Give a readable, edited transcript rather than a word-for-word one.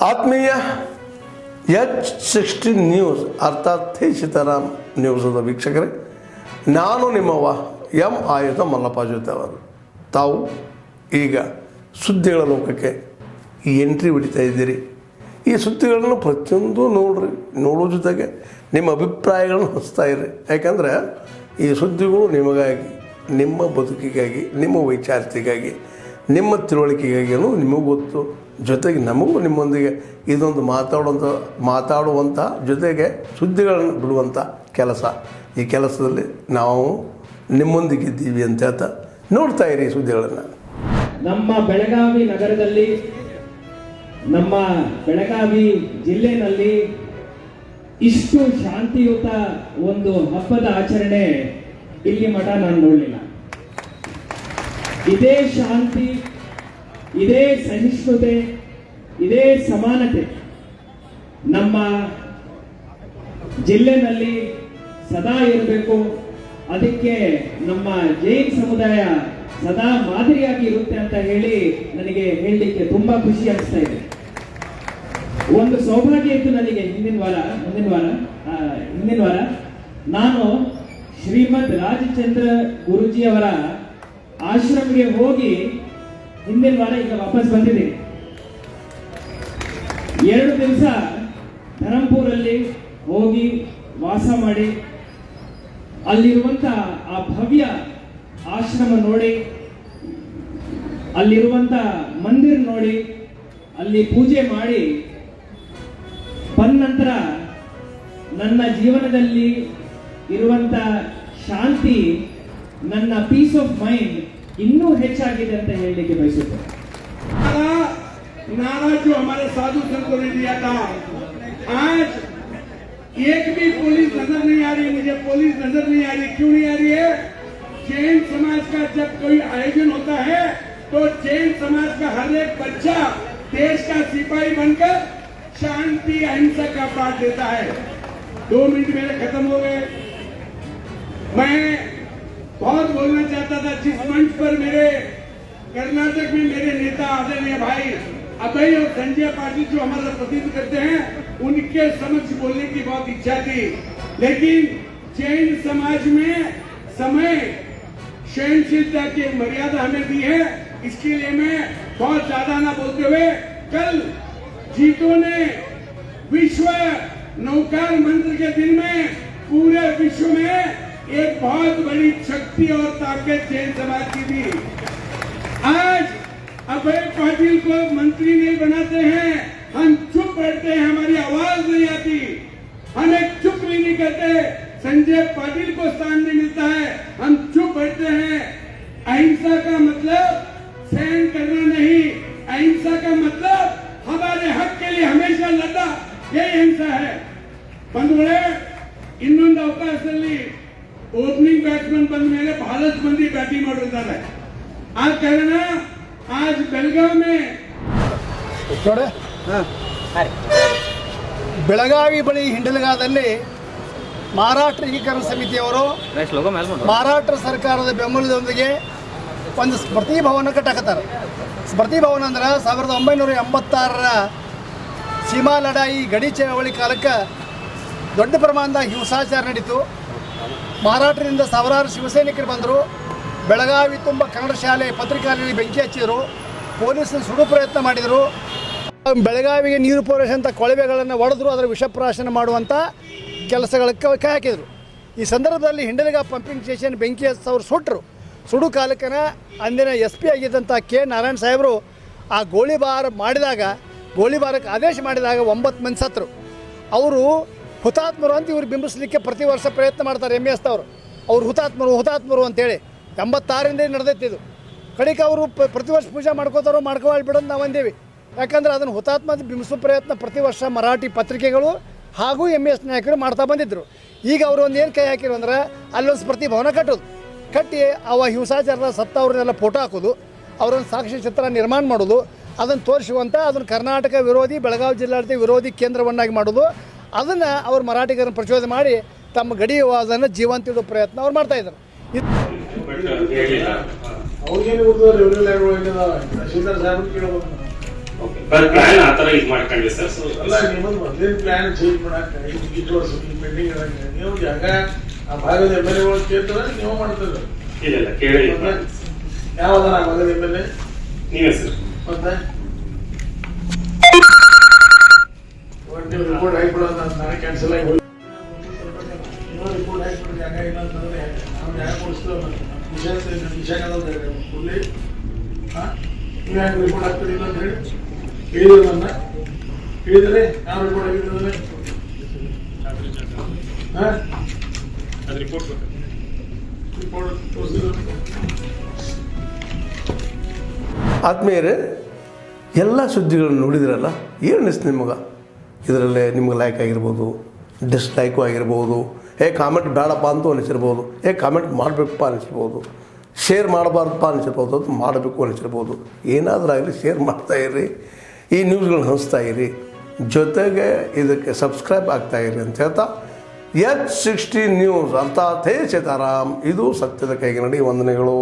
ಆತ್ಮೀಯ H16 news ಅರ್ಥಾತ್ ಥೇ ಸೀತಾರಾಮ್ ನ್ಯೂಸದ ವೀಕ್ಷಕರೇ, ನಾನು ನಿಮ್ಮವ ಎಂ ಆಯುಧ ಮಲ್ಲಪ್ಪ ಜೊತೆ ಅವರು. ತಾವು ಈಗ ಸುದ್ದಿಗಳ ಲೋಕಕ್ಕೆ ಎಂಟ್ರಿ ಹೊಡಿತಾ ಇದ್ದೀರಿ. ಈ ಸುದ್ದಿಗಳನ್ನು ಪ್ರತಿಯೊಂದು ನೋಡೋ ಜೊತೆಗೆ ನಿಮ್ಮ ಅಭಿಪ್ರಾಯಗಳನ್ನು ಹಂಚ್ತಾ ಇರಿ. ಯಾಕಂದರೆ ಈ ಸುದ್ದಿಗಳು ನಿಮಗಾಗಿ, ನಿಮ್ಮ ಬದುಕಿಗಾಗಿ, ನಿಮ್ಮ ವೈಚಾರಿಕೆಗಾಗಿ, ನಿಮ್ಮ ತಿಳುವಳಿಕೆಗಾಗಿಯೂ ನಿಮಗೂ ಗೊತ್ತು. ಜೊತೆಗೆ ನಮಗೂ ನಿಮ್ಮೊಂದಿಗೆ ಇದೊಂದು ಮಾತಾಡುವಂಥ ಜೊತೆಗೆ ಸುದ್ದಿಗಳನ್ನು ಬಿಡುವಂಥ ಕೆಲಸ. ಈ ಕೆಲಸದಲ್ಲಿ ನಾವು ನಿಮ್ಮೊಂದಿಗಿದ್ದೀವಿ ಅಂತ ಹೇಳ್ತಾ ನೋಡ್ತಾ ಇರಿ ಸುದ್ದಿಗಳನ್ನು. ನಮ್ಮ ಬೆಳಗಾವಿ ನಗರದಲ್ಲಿ, ನಮ್ಮ ಬೆಳಗಾವಿ ಜಿಲ್ಲೆನಲ್ಲಿ ಇಷ್ಟು ಶಾಂತಿಯುತ ಒಂದು ಹಬ್ಬದ ಆಚರಣೆ ಇಲ್ಲಿ ಮಠ ನಾನು ನೋಡಲಿಲ್ಲ. ಇದೇ ಶಾಂತಿ, ಇದೇ ಸಹಿಷ್ಣುತೆ, ಇದೇ ಸಮಾನತೆ ನಮ್ಮ ಜಿಲ್ಲೆನಲ್ಲಿ ಸದಾ ಇರಬೇಕು. ಅದಕ್ಕೆ ನಮ್ಮ ಜೈನ್ ಸಮುದಾಯ ಸದಾ ಮಾದರಿಯಾಗಿ ಇರುತ್ತೆ ಅಂತ ಹೇಳಿ ನನಗೆ ಹೇಳಲಿಕ್ಕೆ ತುಂಬಾ ಖುಷಿ ಅನಿಸ್ತಾ ಇದೆ. ಒಂದು ಸೌಭಾಗ್ಯ ಇತ್ತು ನನಗೆ. ಹಿಂದಿನ ವಾರ ನಾನು ಶ್ರೀಮದ್ ರಾಜಚಂದ್ರ ಗುರುಜಿಯವರ ಆಶ್ರಮಕ್ಕೆ ಹೋಗಿ ಹಿಂದಿನ ವಾರ ಈಗ ವಾಪಸ್ ಬಂದಿದ್ದೀನಿ. 2 ದಿವಸ ಧರಂಪುರಲ್ಲಿ ಹೋಗಿ ವಾಸ ಮಾಡಿ ಅಲ್ಲಿರುವಂತ ಆ ಭವ್ಯ ಆಶ್ರಮ ನೋಡಿ, ಅಲ್ಲಿರುವಂತ ಮಂದಿರ ನೋಡಿ, ಅಲ್ಲಿ ಪೂಜೆ ಮಾಡಿ ಬಂದ ನಂತರ ನನ್ನ ಜೀವನದಲ್ಲಿ ಇರುವಂತ ಶಾಂತಿ, ನನ್ನ ಪೀಸ್ ಆಫ್ ಮೈಂಡ್ ಇನ್ನೂ ಹೆಚ್ಚಾಗಿದೆ ಅಂತ ಹೇಳಲಿಕ್ಕೆ ಬಯಸುತ್ತೇನೆ. नारा जो हमारे साधु संतों ने दिया था, आज एक भी पुलिस नजर नहीं आ रही. मुझे पुलिस नजर नहीं आ रही. क्यों नहीं आ रही है? जैन समाज का जब कोई आयोजन होता है तो जैन समाज का हर एक बच्चा देश का सिपाही बनकर शांति अहिंसा का पाठ देता है. 2 मिनट मेरे खत्म हो गए. मैं बहुत बोलना चाहता था. जिस मंच पर मेरे कर्नाटक में मेरे नेता आदरणीय भाई अभय और संजय पाटिल जो हमारा प्रतिनिधित्व करते हैं, उनके समक्ष बोलने की बहुत इच्छा थी, लेकिन जैन समाज में समय सहनशीलता की मर्यादा हमें दी है. इसके लिए मैं बहुत ज्यादा ना बोलते हुए, कल जीतो ने विश्व नौकार मंत्र के दिन में पूरे विश्व में एक बहुत बड़ी शक्ति और ताकत जैन समाज की थी. आज अभय पाटिल को मंत्री नहीं बनाते हैं, हम चुप बैठते हैं, हमारी आवाज नहीं आती, हम एक चुप भी नहीं करते. संजय पाटिल को स्थान नहीं मिलता है, हम चुप बैठते हैं. अहिंसा का मतलब सहन करना नहीं. अहिंसा का मतलब हमारे हक के लिए हमेशा लड़ा, यही अहिंसा है. ಬಂಧುಗಳೇ, ಇನ್ನೊಂದು ಅವಕಾಶದಲ್ಲಿ ಓಪನಿಂಗ್ ಬ್ಯಾಟ್ಸ್ಮನ್ ಬಂದ ಮೇಲೆ ಬಹಳಷ್ಟು ಮಂದಿ ಬ್ಯಾಟಿಂಗ್ ಮಾಡಿರ್ತಾರೆ. ಆ ಕಾರಣ आज ಬೆಳಗಾವಿ ಬೆಳಗಾವಿ ಬಳಿ ಹಿಂಡಲಗಾದಲ್ಲಿ ಮಹಾರಾಷ್ಟ್ರ ಏಕೀಕರಣ ಸಮಿತಿಯವರು ಮಹಾರಾಷ್ಟ್ರ ಸರ್ಕಾರದ ಬೆಂಬಲದೊಂದಿಗೆ ಒಂದು ಸ್ಮೃತಿ ಭವನ ಕಟ್ಟಾಕತ್ತಾರೆ. ಸ್ಮೃತಿ ಭವನ ಅಂದ್ರೆ 1986ರ ಸೀಮಾ ಲಡಾಯಿ ಗಡಿ ಚಳವಳಿ ಕಾಲಕ್ಕೆ ದೊಡ್ಡ ಪ್ರಮಾಣದ ಹಿಂಸಾಚಾರ ನಡೀತು. ಮಹಾರಾಷ್ಟ್ರದಿಂದ ಸಾವಿರಾರು ಶಿವಸೈನಿಕರು ಬಂದರು. ಬೆಳಗಾವಿ ತುಂಬ ಕನ್ನಡ ಶಾಲೆ, ಪತ್ರಿಕಾಲಯದಲ್ಲಿ ಬೆಂಕಿ ಹಚ್ಚಿದರು. ಪೊಲೀಸರು ಸುಡು ಪ್ರಯತ್ನ ಮಾಡಿದರು. ಬೆಳಗಾವಿಗೆ ನೀರು ಪೂರೈಸುವಂಥ ಕೊಳವೆಗಳನ್ನು ಒಡೆದ್ರು, ಅದರ ವಿಷಪ್ರಾಶನ ಮಾಡುವಂಥ ಕೆಲಸಗಳಿಗೆ ಕೈ ಹಾಕಿದರು. ಈ ಸಂದರ್ಭದಲ್ಲಿ ಹಿಂಡಲಗ ಪಂಪಿಂಗ್ ಸ್ಟೇಷನ್ ಬೆಂಕಿ ಹಚ್ಚೋರು ಸುಡು ಕಾಲಕ್ಕನ ಅಂದಿನ SP ಆಗಿದ್ದಂಥ ಕೆ ನಾರಾಯಣ ಸಾಹೇಬರು ಆ ಗೋಳಿಬಾರಕ್ಕೆ ಆದೇಶ ಮಾಡಿದಾಗ 9 ಮಂದಿ ಸತ್ತರು. ಅವರು ಹುತಾತ್ಮರು ಅಂತ ಇವ್ರು ಬಿಂಬಿಸಲಿಕ್ಕೆ ಪ್ರತಿ ವರ್ಷ ಪ್ರಯತ್ನ ಮಾಡ್ತಾರೆ. MS ಅವರು ಅವ್ರು ಹುತಾತ್ಮರು ಅಂತೇಳಿ 86ರಿಂದ ನಡೆದೈತಿ ಇದು. ಕಡೆಗೆ ಅವರು ಪ್ರತಿ ವರ್ಷ ಪೂಜೆ ಮಾಡ್ಕೋవాలి ಬಿಡೋದು ನಾವು ಅಂದೇವಿ. ಯಾಕಂದ್ರೆ ಅದನ್ನು ಹುತಾತ್ಮ ಬಿಂಬಿಸೋ ಪ್ರಯತ್ನ ಪ್ರತಿ ವರ್ಷ ಮರಾಠಿ ಪತ್ರಿಕೆಗಳು ಹಾಗೂ MS ನಾಯಕರು ಮಾಡ್ತಾ ಬಂದಿದ್ದರು. ಈಗ ಅವರು ಒಂದು ಏನು ಕೈ ಹಾಕಿರು ಅಂದ್ರೆ ಅಲ್ಲೊಂದು ಸ್ಮೃತಿ ಭವನ ಕಟ್ಟಿ ಅವ ಹಿಂಸಾಚಾರದ ಸತ್ತವ್ರನ್ನೆಲ್ಲ ಫೋಟೋ ಹಾಕೋದು, ಅವರೊಂದು ಸಾಕ್ಷಿ ಚಿತ್ರ ನಿರ್ಮಾಣ ಮಾಡೋದು, ಅದನ್ನು ತೋರಿಸುವಂಥ, ಅದನ್ನು ಕರ್ನಾಟಕ ವಿರೋಧಿ, ಬೆಳಗಾವಿ ಜಿಲ್ಲಾಡಳಿತ ವಿರೋಧಿ ಕೇಂದ್ರವನ್ನಾಗಿ ಮಾಡೋದು, ಅದನ್ನು ಅವ್ರು ಮರಾಠಿಗರನ್ನು ಪ್ರಚೋದನೆ ಮಾಡಿ ತಮ್ಮ ಗಡಿ ವಾದನ ಜೀವಂತ ಇಡೋ ಪ್ರಯತ್ನ ಅವ್ರು ಮಾಡ್ತಾಯಿದ್ದಾರೆ. ಪ್ಲಾನ್ ಆ ತರ ಇದು ಮಾಡ್ಕೊಂಡ್ವಿ ಸರ್. ಸೊ ಅಲ್ಲ ನಿಮ್ಮದು ಮೊದಲೇ ಪ್ಲಾನ್ ಚೇಂಜ್ ಮಾಡಕ್ಕೆ ಈಗ ವರ್ಷ ಪೆಂಡಿಂಗ್ ಇರಂಗೆ ನೀವು ಜಾಗ ಆ ಭಾಗದ ಎಮ್ ಎಲ್ ಎಗಳು ಕೇಳ್ತಾರೆ ನೀವು ಮಾಡ್ತಾರೆ. ಇಲ್ಲ ಕೇಳಿ ಯಾವ್ದಾರ ಆ ಭಾಗದ ಎಮ್ ಎಲ್ ಎ ನೀವೇ ಸರ್. ಮತ್ತೆ ನೀವು ರಿಪೋರ್ಟ್ ಹಾಕ್ಬಿಡೋದು ನಾನೇ ಕ್ಯಾನ್ಸಲ್ ಆಗಿ ನೀವು ರಿಪೋರ್ಟ್ ಹಾಕ್ಬಿಟ್ಟು ಜಾಗ ಇಲ್ಲ ಅಂತಂದ್ರೆ ನಾವು ಜಾಗ ಕೊಡಿಸ್ತೇವೆ ವಿಷಯ ಫುಲ್ಲಿ ಹಾಂ ನೀವು ಹೆಂಗೆ ರಿಪೋರ್ಟ್ ಹಾಕ್ತಿರಿಲ್ಲ ಅಂತ ಹೇಳಿ ಹೇಳಿದ್ರು ನನ್ನ ಹೇಳಿದ್ರೆ ಯಾವ ರಿಪೋರ್ಟ್ ಆಗಿರ್ತದೆ ಹಾಂ ಅದು ರಿಪೋರ್ಟ್ ತೋರಿಸಿದ್ರು. ಆದ್ಮೇಲೆ ಎಲ್ಲ ಸುದ್ದಿಗಳನ್ನು ನೋಡಿದ್ರಲ್ಲ ಏನು ಅನಿಸ್ತು ನಿಮಗೆ? ಇದರಲ್ಲೇ ನಿಮ್ಗೆ ಲೈಕ್ ಆಗಿರ್ಬೋದು, ಡಿಸ್ಲೈಕು ಆಗಿರ್ಬೋದು, ಕಾಮೆಂಟ್ ಬೇಡಪ್ಪ ಅಂತೂ ಅನಿಸಿರ್ಬೋದು, ಕಾಮೆಂಟ್ ಮಾಡಬೇಕಪ್ಪ ಅನಿಸಿರ್ಬೋದು, ಶೇರ್ ಮಾಡಬಾರ್ದಪ್ಪ ಅನಿಸಿರ್ಬೋದು, ಅದು ಮಾಡಬೇಕು ಅನಿಸಿರ್ಬೋದು. ಏನಾದರೂ ಆಗಲಿ ಶೇರ್ ಮಾಡ್ತಾಯಿರಿ, ಈ ನ್ಯೂಸ್ಗಳನ್ನ ಹಂಚ್ತಾ ಇರಿ, ಜೊತೆಗೆ ಇದಕ್ಕೆ ಸಬ್ಸ್ಕ್ರೈಬ್ ಆಗ್ತಾಯಿರಿ ಅಂತ ಹೇಳ್ತಾ H16 ನ್ಯೂಸ್ ಅರ್ಥಾತ್ ಹೇ ಸೀತಾರಾಮ್, ಇದು ಸತ್ಯದ ಕೈಗೆ ನಡಿ. ವಂದನೆಗಳು.